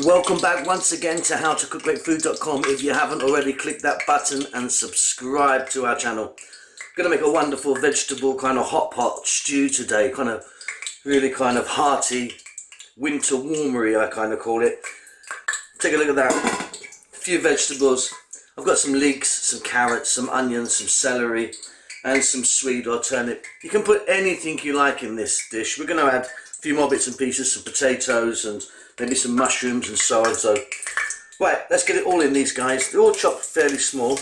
Welcome back once again to howtocookgreatfood.com. If you haven't already, click that button and subscribe to our channel. Gonna make a wonderful vegetable kind of hot pot stew today, really hearty, winter warmery I kind of call it. Take a look at that. A few vegetables. I've got some leeks, some carrots, some onions, some celery and some sweet or turnip. You can put anything you like in this dish. We're going to add a few more bits and pieces, some potatoes and maybe some mushrooms and so on. So, right, let's get it all in these guys. They're all chopped fairly small.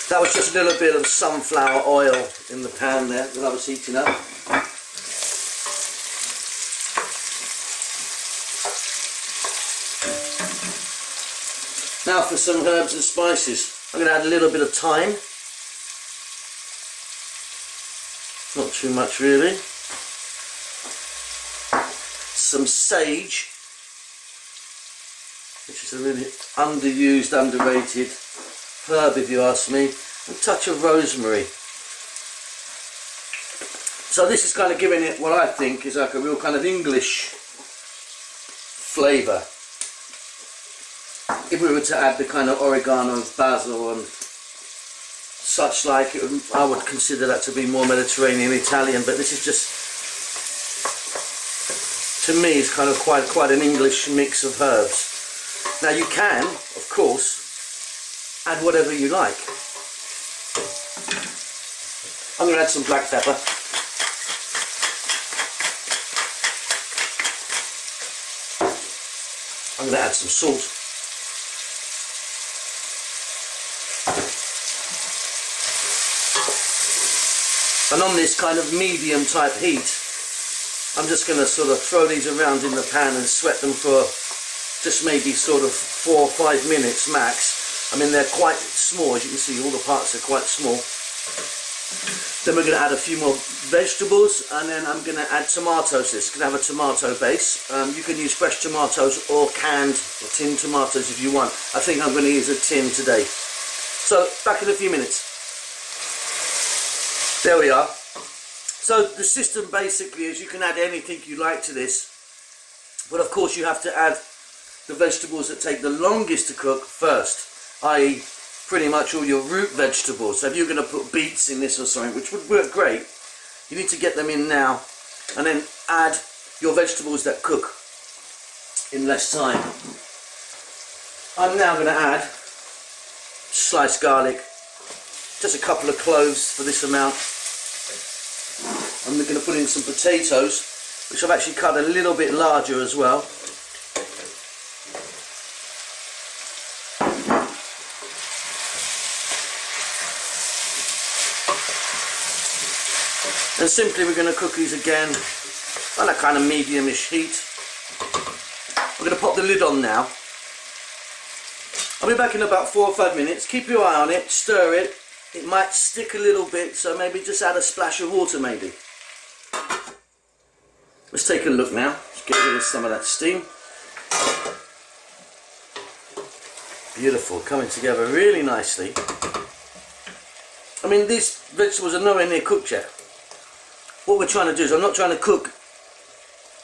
That was just a little bit of sunflower oil in the pan there that I was heating up. Now for some herbs and spices. I'm going to add a little bit of thyme. Not too much really. Some sage, which is a really underused, underrated herb if you ask me. A touch of rosemary. So this is kind of giving it what I think is like a real kind of English flavour. If we were to add the kind of oregano, basil and such like, I would consider that to be more Mediterranean, Italian, but this is just, to me, it's kind of quite an English mix of herbs. Now you can, of course, add whatever you like. I'm going to add some black pepper. I'm going to add some salt. And on this kind of medium type heat, I'm just going to sort of throw these around in the pan and sweat them for just maybe sort of 4 or 5 minutes max. I mean, they're quite small, as you can see, all the parts are quite small. Then we're going to add a few more vegetables, and then I'm going to add tomatoes. It's going to have a tomato base. You can use fresh tomatoes or canned or tinned tomatoes if you want. I think I'm going to use a tin today. So, back in a few minutes. There we are. So the system basically is you can add anything you like to this, but of course you have to add the vegetables that take the longest to cook first, i.e. pretty much all your root vegetables. So if you're going to put beets in this or something, which would work great, you need to get them in now and then add your vegetables that cook in less time. I'm now going to add sliced garlic, just a couple of cloves for this amount. I'm going to put in some potatoes, which I've actually cut a little bit larger as well. And simply we're going to cook these again on a kind of medium-ish heat. I'm going to pop the lid on now. I'll be back in about 4 or 5 minutes. Keep your eye on it, stir it. It might stick a little bit, so maybe just add a splash of water maybe. Let's take a look now. Let's get rid of some of that steam. Beautiful, coming together really nicely. I mean, these vegetables are nowhere near cooked yet. What we're trying to do is, I'm not trying to cook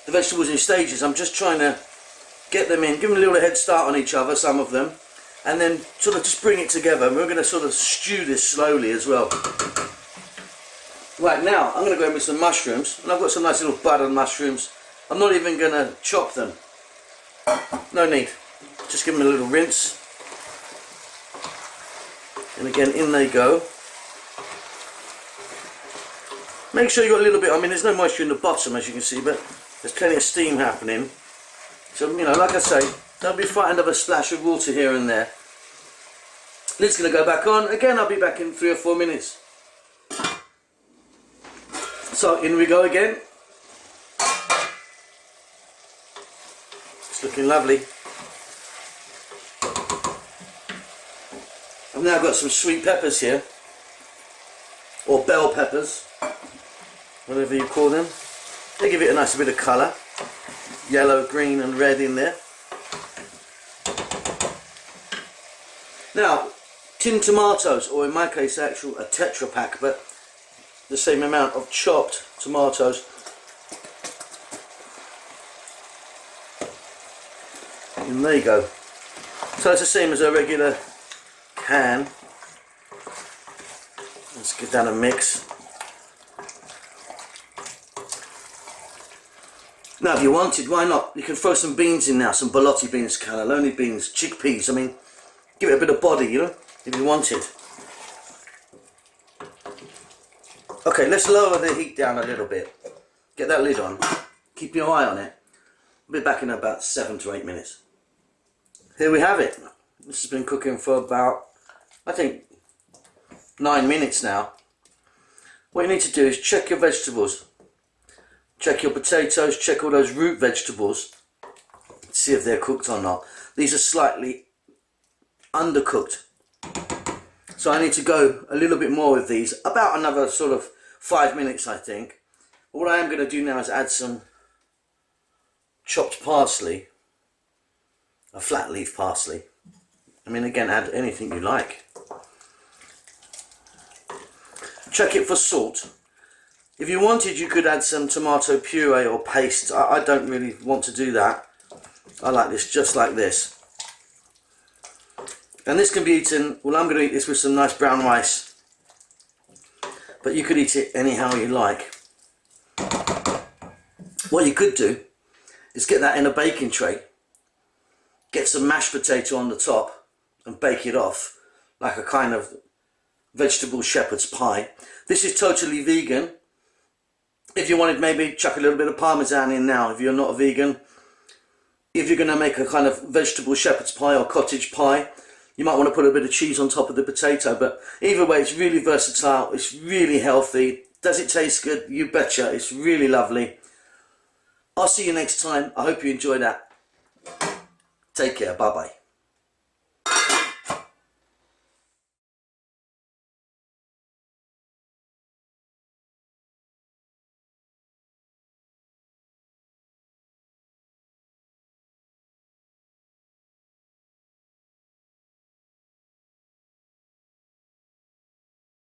the vegetables in stages. I'm just trying to get them in, give them a little head start on each other, some of them, and then sort of just bring it together. And we're going to sort of stew this slowly as well. Right, now I'm going to go in with some mushrooms, and I've got some nice little butter mushrooms. I'm not even going to chop them. No need. Just give them a little rinse. And again, in they go. Make sure you've got a little bit, I mean there's no moisture in the bottom as you can see, but there's plenty of steam happening. So, you know, like I say, don't be frightened of a splash of water here and there. Lid's going to go back on. Again, I'll be back in 3 or 4 minutes. So, in we go again. It's looking lovely. I've now got some sweet peppers here, or bell peppers, whatever you call them. They give it a nice bit of colour, yellow, green and red in there. Now, tinned tomatoes, or in my case actual a Tetra Pak, but the same amount of chopped tomatoes. And there you go. So it's the same as a regular can. Let's give that a mix. Now if you wanted, why not? You can throw some beans in now, some borlotti beans, cannelloni beans, chickpeas. I mean, give it a bit of body, you know, if you wanted. Okay, let's lower the heat down a little bit. Get that lid on. Keep your eye on it. I'll be back in about 7 to 8 minutes. Here we have it. This has been cooking for about, I think, 9 minutes now. What you need to do is check your vegetables. Check your potatoes, check all those root vegetables. See if they're cooked or not. These are slightly undercooked. So I need to go a little bit more with these. About another sort of 5 minutes, I think. What I am going to do now is add some chopped parsley. A flat leaf parsley. I mean, again, add anything you like. Check it for salt. If you wanted, you could add some tomato puree or paste. I don't really want to do that. I like this just like this. And this can be eaten, well, I'm going to eat this with some nice brown rice. But you could eat it anyhow you like. What you could do is get that in a baking tray. Get some mashed potato on the top and bake it off like a kind of vegetable shepherd's pie. This is totally vegan. If you wanted, maybe chuck a little bit of parmesan in now if you're not a vegan. If you're going to make a kind of vegetable shepherd's pie or cottage pie, you might want to put a bit of cheese on top of the potato. But either way, it's really versatile. It's really healthy. Does it taste good? You betcha. It's really lovely. I'll see you next time. I hope you enjoy that. Take care. Bye-bye.